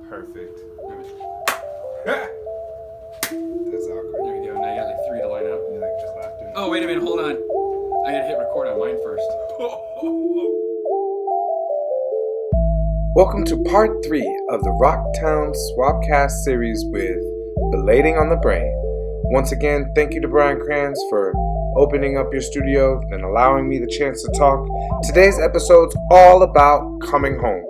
Perfect. That's awkward. There you go. Now you got like 3 to line up. You like just laughed. Oh, wait a minute. Hold on. I gotta hit record on mine first. Welcome to part 3 of the RockTown SwapCast series with Belating on the Brain. Once again, thank you to Brian Krans for opening up your studio and allowing me the chance to talk. Today's episode's all about coming home.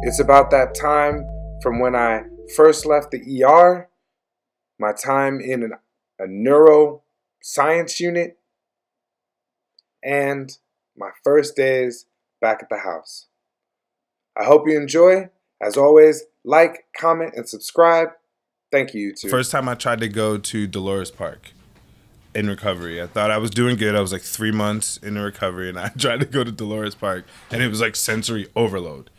It's about that time from when I first left the ER, my time in a neuroscience unit, and my first days back at the house. I hope you enjoy. As always, like, comment, and subscribe. Thank you, YouTube. First time I tried to go to Dolores Park in recovery. I thought I was doing good. I was like 3 months in recovery, and I tried to go to Dolores Park, and it was like sensory overload.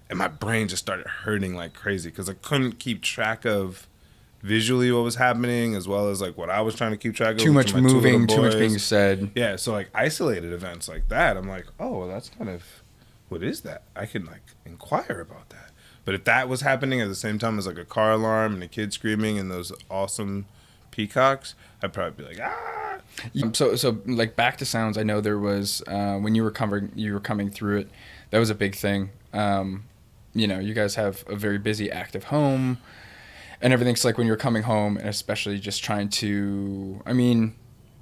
And my brain just started hurting like crazy because I couldn't keep track of visually what was happening as well as like what I was trying to keep track of. Too much moving, too much being said. Yeah, so like isolated events like that, I'm like, oh, well, that's kind of, what is that? I can like inquire about that. But if that was happening at the same time as like a car alarm and a kid screaming and those awesome peacocks, I'd probably be like, ah. So like back to sounds. I know there was when you were coming through it, that was a big thing. You guys have a very busy, active home, and everything's like when you're coming home, and especially just trying to. I mean,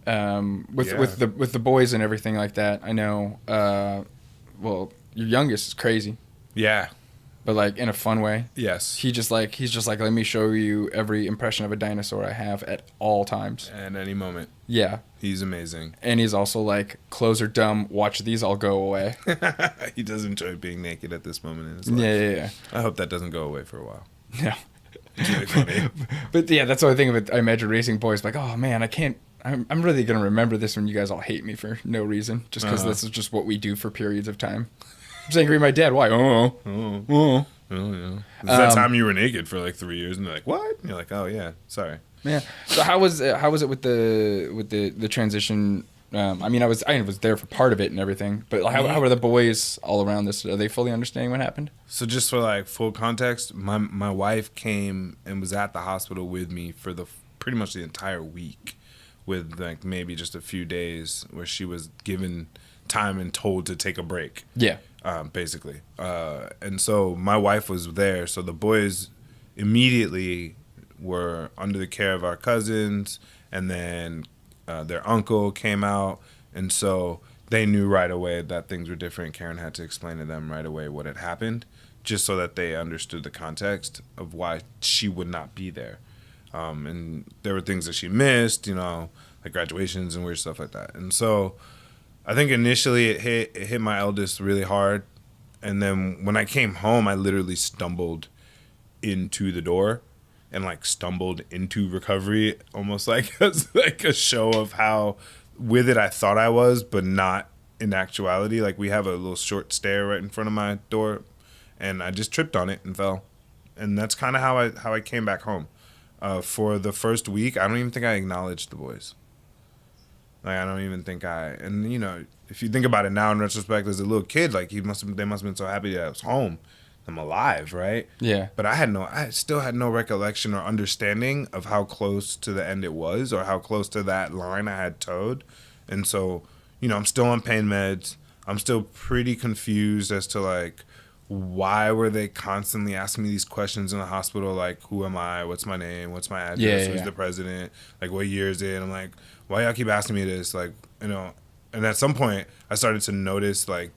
with the boys and everything like that. I know. Well, your youngest is crazy. Yeah. But like in a fun way. Yes. He's just like, let me show you every impression of a dinosaur I have at all times. At any moment. Yeah. He's amazing. And he's also like, clothes are dumb. Watch these all go away. He does enjoy being naked at this moment in his life. Yeah. I hope that doesn't go away for a while. Yeah. It's really funny. But yeah, that's the only thing of it. I imagine raising boys like, oh man, I'm really going to remember this when you guys all hate me for no reason. Just because this is just what we do for periods of time. I'm just angry at my dad. Why? Oh, yeah. It's that time you were naked for like 3 years, and they're like, "What?" And you're like, "Oh yeah, sorry." Yeah. So how was it with the transition? I mean, I was there for part of it and everything, but how are the boys all around this? Are they fully understanding what happened? So just for like full context, my wife came and was at the hospital with me for pretty much the entire week, with like maybe just a few days where she was given time and told to take a break. Yeah. Basically. And so my wife was there. So the boys immediately were under the care of our cousins, and then their uncle came out. And so they knew right away that things were different. Karen had to explain to them right away what had happened, just so that they understood the context of why she would not be there. And there were things that she missed, like graduations and weird stuff like that. And so I think initially it hit my eldest really hard, and then when I came home, I literally stumbled into the door and like stumbled into recovery, almost like a show of how with it I thought I was, but not in actuality. Like we have a little short stair right in front of my door, and I just tripped on it and fell, and that's kind of how I came back home. For the first week, I don't even think I acknowledged the boys. Like, I don't even think if you think about it now in retrospect, as a little kid, like they must have been so happy that I was home. I'm alive, right? Yeah. But I still had no recollection or understanding of how close to the end it was, or how close to that line I had towed. And so, I'm still on pain meds. I'm still pretty confused as to like, why were they constantly asking me these questions in the hospital? Like, who am I? What's my name? What's my address? Who's the president? Like, what year is it? I'm like, why y'all keep asking me this? Like, and at some point I started to notice, like,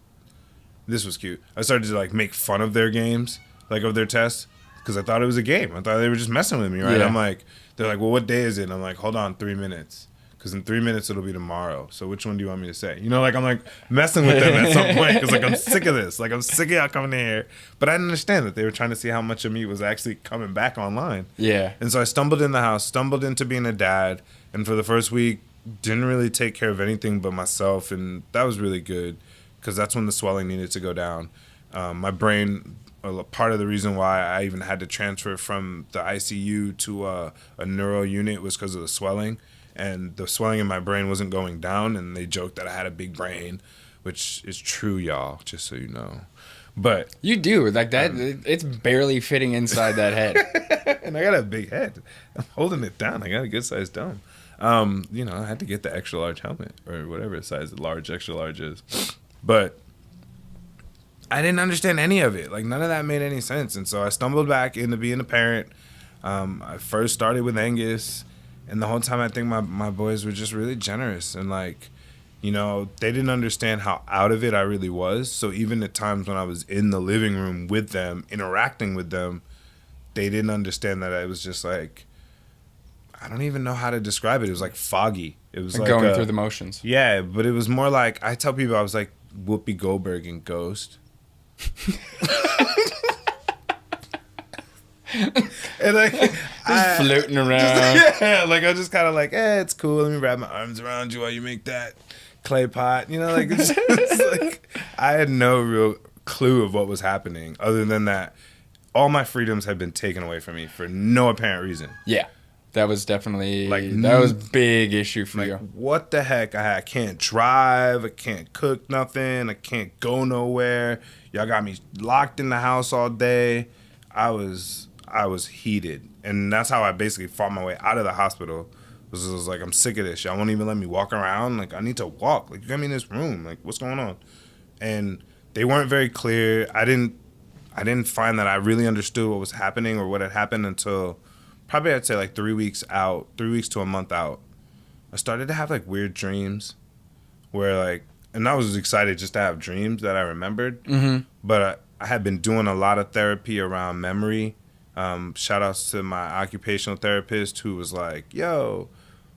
this was cute. I started to like make fun of their games, like of their tests, because I thought it was a game. I thought they were just messing with me, right? Yeah. I'm like, they're like, well, what day is it? And I'm like, hold on, 3 minutes. Because in 3 minutes it'll be tomorrow. So which one do you want me to say? Like I'm like messing with them at some point because like I'm sick of this. Like I'm sick of y'all coming in here. But I didn't understand that they were trying to see how much of me was actually coming back online. Yeah. And so I stumbled in the house, stumbled into being a dad, and for the first week didn't really take care of anything but myself, and that was really good because that's when the swelling needed to go down. My brain, part of the reason why I even had to transfer from the ICU to a neuro unit was because of the swelling. And the swelling in my brain wasn't going down, and they joked that I had a big brain, which is true, y'all, just so you know. But you do like that. It's barely fitting inside that head. and I got a big head. I'm holding it down. I got a good sized dome. You know, I had to get the extra large helmet or whatever size the large, extra large is. But I didn't understand any of it. Like, none of that made any sense. And so I stumbled back into being a parent. I first started with Angus. And the whole time I think my boys were just really generous. And, like, you know, they didn't understand how out of it I really was. So even at times when I was in the living room with them, interacting with them, they didn't understand that I was just like, I don't even know how to describe it. It was like foggy. It was like going through the motions. Yeah, but it was more like, I tell people I was like Whoopi Goldberg in Ghost. And like just floating around. Yeah, like I was just kind of like, it's cool. Let me wrap my arms around you while you make that clay pot. You know, like it's like I had no real clue of what was happening, other than that all my freedoms had been taken away from me for no apparent reason. Yeah. That was definitely like that was a big issue for you. What the heck? I can't drive. I can't cook nothing. I can't go nowhere. Y'all got me locked in the house all day. I was heated, and that's how I basically fought my way out of the hospital. Was like, I'm sick of this. Y'all won't even let me walk around. Like, I need to walk. Like, you got me in this room. Like, what's going on? And they weren't very clear. I didn't find that I really understood what was happening or what had happened until probably I'd say like 3 weeks to a month out. I started to have like weird dreams where like, and I was excited just to have dreams that I remembered. Mm-hmm. But I had been doing a lot of therapy around memory. Shout outs to my occupational therapist who was like, yo,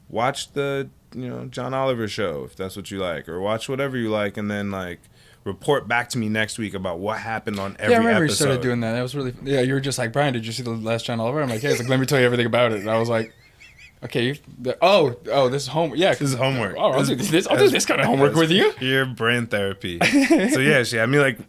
watch the, John Oliver show if that's what you like, or watch whatever you like, and then like report back to me next week about what happened on every episode. Yeah, I remember you started doing that. That was really, you were just like, Brian, did you see the last John Oliver? I'm like, yeah. It's like, let me tell you everything about it. And I was like, okay, this is homework. Yeah, this is homework. Oh, I'll do this kind of homework with you. Your brain therapy. So yeah, she had me like,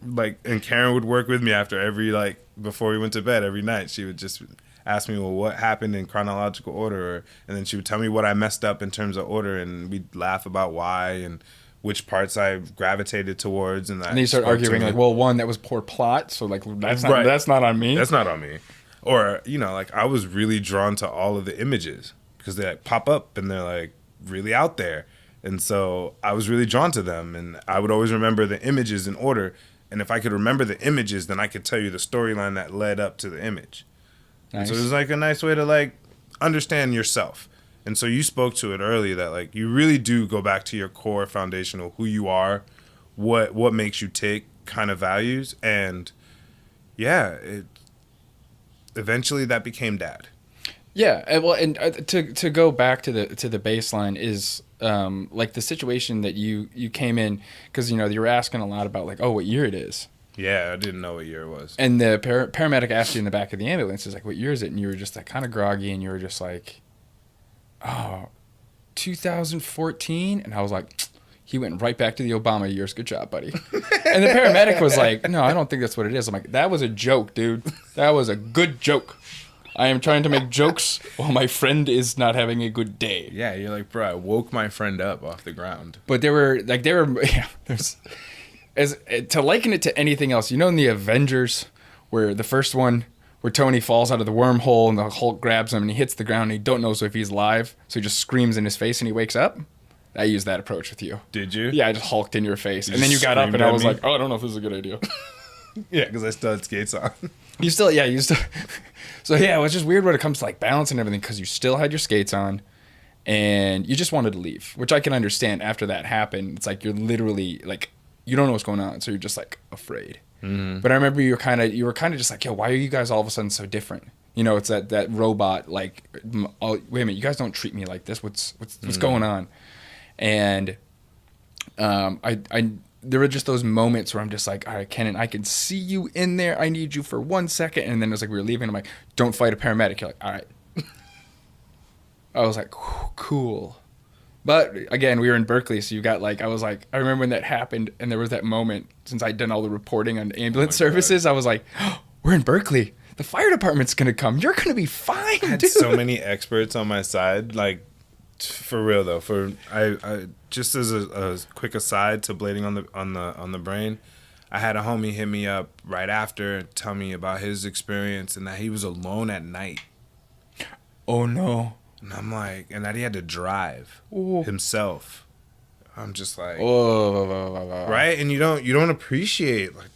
and Karen would work with me after every before we went to bed every night. She would just ask me, well, what happened in chronological order, and then she would tell me what I messed up in terms of order, and we'd laugh about why and which parts I gravitated towards, and then you start arguing like, well, one, that was poor plot, so like that's not on me. That's not on me. Or like I was really drawn to all of the images because they like pop up and they're like really out there, and so I was really drawn to them, and I would always remember the images in order, and if I could remember the images, then I could tell you the storyline that led up to the image. Nice. So it was like a nice way to like understand yourself. And so you spoke to it earlier that like you really do go back to your core foundational, who you are, what makes you tick, kind of values, and yeah, eventually that became Dad. Yeah, well, and to go back to the baseline is like the situation that you came in, because you were asking a lot about like, oh, what year it is. Yeah, I didn't know what year it was. And the paramedic asked you in the back of the ambulance, is like, what year is it? And you were just like kind of groggy, and you were just like, oh, 2014? And I was like, he went right back to the Obama years. Good job, buddy. And the paramedic was like, no, I don't think that's what it is. I'm like, that was a joke, dude. That was a good joke. I am trying to make jokes while my friend is not having a good day. Yeah, you're like, bro, I woke my friend up off the ground. But there's, as to liken it to anything else, in the Avengers, where the first one, where Tony falls out of the wormhole and the Hulk grabs him and he hits the ground and he don't know if he's alive, so he just screams in his face and he wakes up. I used that approach with you. Did you? Yeah, I just hulked in your face. And then you got up and I was like, oh, I don't know if this is a good idea. Yeah, because I still had skates on. You still. So yeah, it was just weird when it comes to like balance and everything, because you still had your skates on and you just wanted to leave, which I can understand. After that happened, it's like you're literally like, you don't know what's going on, so you're just like afraid. Mm-hmm. But I remember you were kind of just like, yo, why are you guys all of a sudden so different? It's that robot like, oh, wait a minute, you guys don't treat me like this. What's going on? And there were just those moments where I'm just like, all right, Kenan, I can see you in there. I need you for 1 second. And then it was like we were leaving. I'm like, don't fight a paramedic. You're like, all right. I was like, cool. But again, we were in Berkeley, so you got like, I remember when that happened, and there was that moment, since I'd done all the reporting on ambulance services, God. I was like, oh, we're in Berkeley. The fire department's going to come. You're going to be fine, I had dude. So many experts on my side, like, for real though. I just as a quick aside to blading on the brain, I had a homie hit me up right after, tell me about his experience and that he was alone at night. Oh no. And I'm like, and that he had to drive himself. I'm just like, right? And you don't appreciate like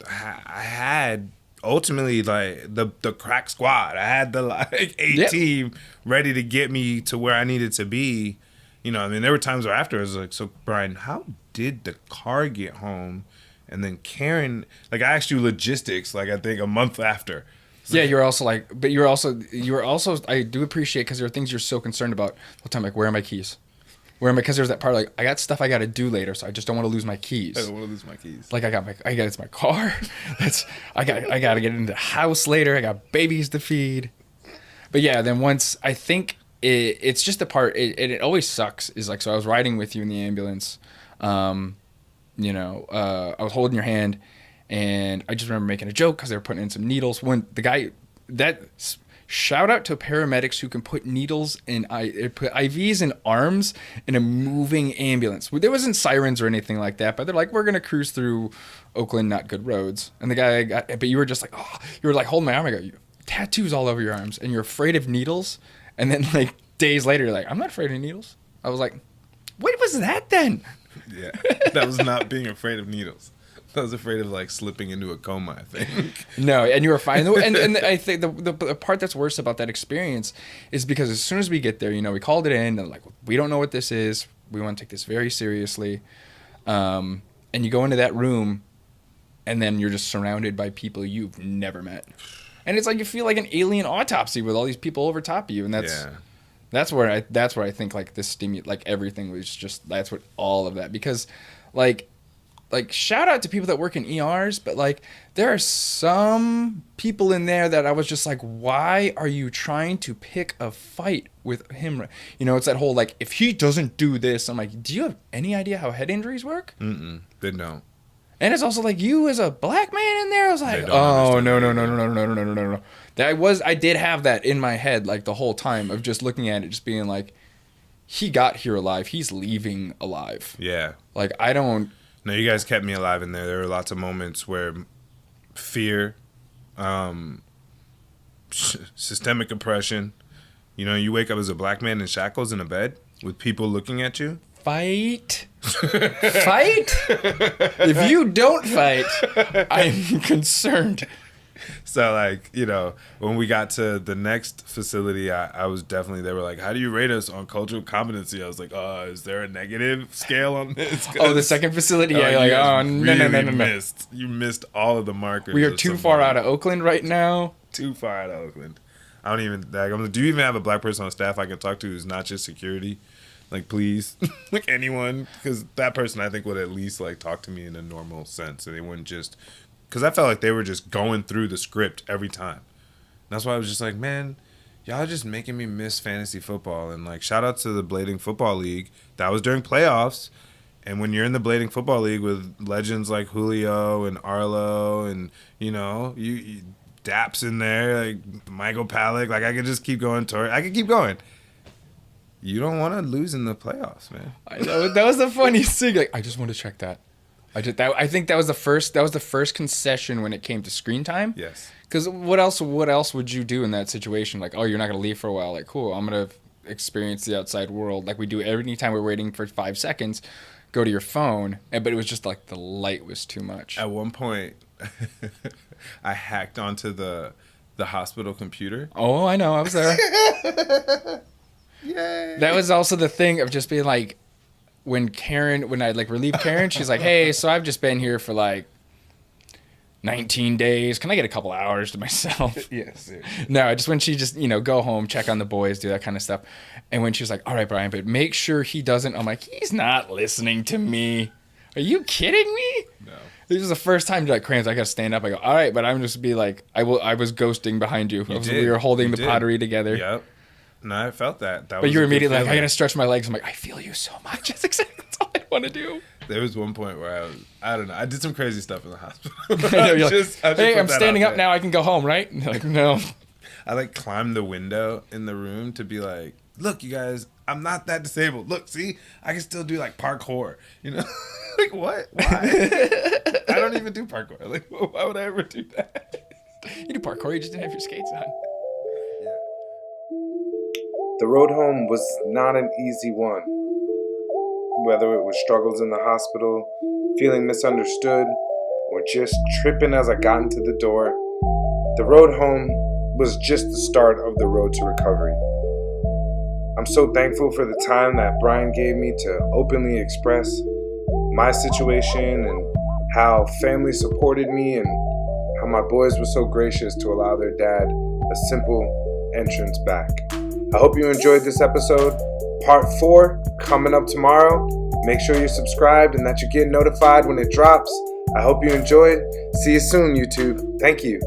I had ultimately like the crack squad. I had the like team ready to get me to where I needed to be. You know, I mean, there were times where after I was like, so Brian, how did the car get home? And then Karen, like I asked you logistics, like I think a month after. Yeah, you're also like, but you were also, I do appreciate because there are things you're so concerned about. All the time, like, where are my keys? Because there's that part, like, I got stuff I got to do later, so I just don't want to lose my keys. I don't want to lose my keys. Like, it's my car. I got to get into the house later. I got babies to feed. But yeah, then once, I think it's just the part, it always sucks, is like, so I was riding with you in the ambulance, I was holding your hand, and I just remember making a joke because they were putting in some needles. When the guy, shout out to paramedics who can put needles in, put IVs in arms in a moving ambulance. There wasn't sirens or anything like that, but they're like, we're going to cruise through Oakland, not good roads. And the guy but you were just like, you were like holding my arm. I go, tattoos all over your arms, and you're afraid of needles. And then like days later, you're like, I'm not afraid of needles. I was like, what was that then? Yeah, that was not being afraid of needles. I was afraid of like slipping into a coma, I think. No, and you were fine. And I think the part that's worse about that experience is because as soon as we get there, we called it in, and like, we don't know what this is. We want to take this very seriously. And you go into that room, and then you're just surrounded by people you've never met. And it's like you feel like an alien autopsy with all these people over top of you, and that's where I think like this like everything was just, that's what all of that, because like shout out to people that work in ERs, but like there are some people in there that I was just like, why are you trying to pick a fight with him? It's that whole like, if he doesn't do this, I'm like, do you have any idea how head injuries work? They don't. And it's also like, you as a black man in there, I was like, oh no. I did have that in my head like the whole time of just looking at it, just being like, he got here alive, he's leaving alive. Yeah. Like, I don't. No, you guys kept me alive in there. There were lots of moments where fear, systemic oppression. You wake up as a black man in shackles in a bed with people looking at you. Fight. If you don't fight, I'm concerned. So, like, when we got to the next facility, I was definitely, they were like, how do you rate us on cultural competency? I was like, is there a negative scale on this? The second facility? Yeah, you're like, no. You missed all of the markers. We are too far out of Oakland right now. Too far out of Oakland. I don't even, do you even have a black person on staff I can talk to who's not just security? Like, please, like anyone, because that person I think would at least like talk to me in a normal sense, and they wouldn't just. Because I felt like they were just going through the script every time. And that's why I was just like, man, y'all are just making me miss fantasy football. And, like, shout out to the Blading Football League. That was during playoffs. And when you're in the Blading Football League with legends like Julio and Arlo and, you Daps in there, like Michael Palak. Like, I could just keep going. I could keep going. You don't want to lose in the playoffs, man. I know. That was the funniest thing. Like, I just want to check that. I think that was the first concession when it came to screen time. Yes. Because what else would you do in that situation? Like, you're not gonna leave for a while. Like, cool, I'm gonna experience the outside world. Like we do every time we're waiting for 5 seconds. Go to your phone. But it was just like the light was too much. At one point, I hacked onto the hospital computer. Oh, I know. I was there. Yay. That was also the thing of just being like. When I like relieved Karen, she's like, hey, so I've just been here for like 19 days. Can I get a couple hours to myself? Yes. No, just when she just, go home, check on the boys, do that kind of stuff. And when she was like, all right, Brian, but make sure he doesn't. I'm like, he's not listening to me. Are you kidding me? No. This is the first time, like, Krans, I got to stand up. I go, all right, but I'm just be like, I was ghosting behind you. We were holding the pottery together. Yep. No, I felt that. But you were immediately like, I gotta stretch my legs. I'm like, I feel you so much. That's all I want to do. There was one point where I don't know. I did some crazy stuff in the hospital. Hey, I'm standing up now. I can go home, right? And like, no. I like climbed the window in the room to be like, look, you guys, I'm not that disabled. Look, see, I can still do like parkour. Like, what? Why? I don't even do parkour. Like, why would I ever do that? You do parkour, you just didn't have your skates on. Yeah. The road home was not an easy one. Whether it was struggles in the hospital, feeling misunderstood, or just tripping as I got into the door, the road home was just the start of the road to recovery. I'm so thankful for the time that Brian gave me to openly express my situation and how family supported me and how my boys were so gracious to allow their dad a simple entrance back. I hope you enjoyed this episode. Part 4 coming up tomorrow. Make sure you're subscribed and that you get notified when it drops. I hope you enjoyed. See you soon, YouTube. Thank you.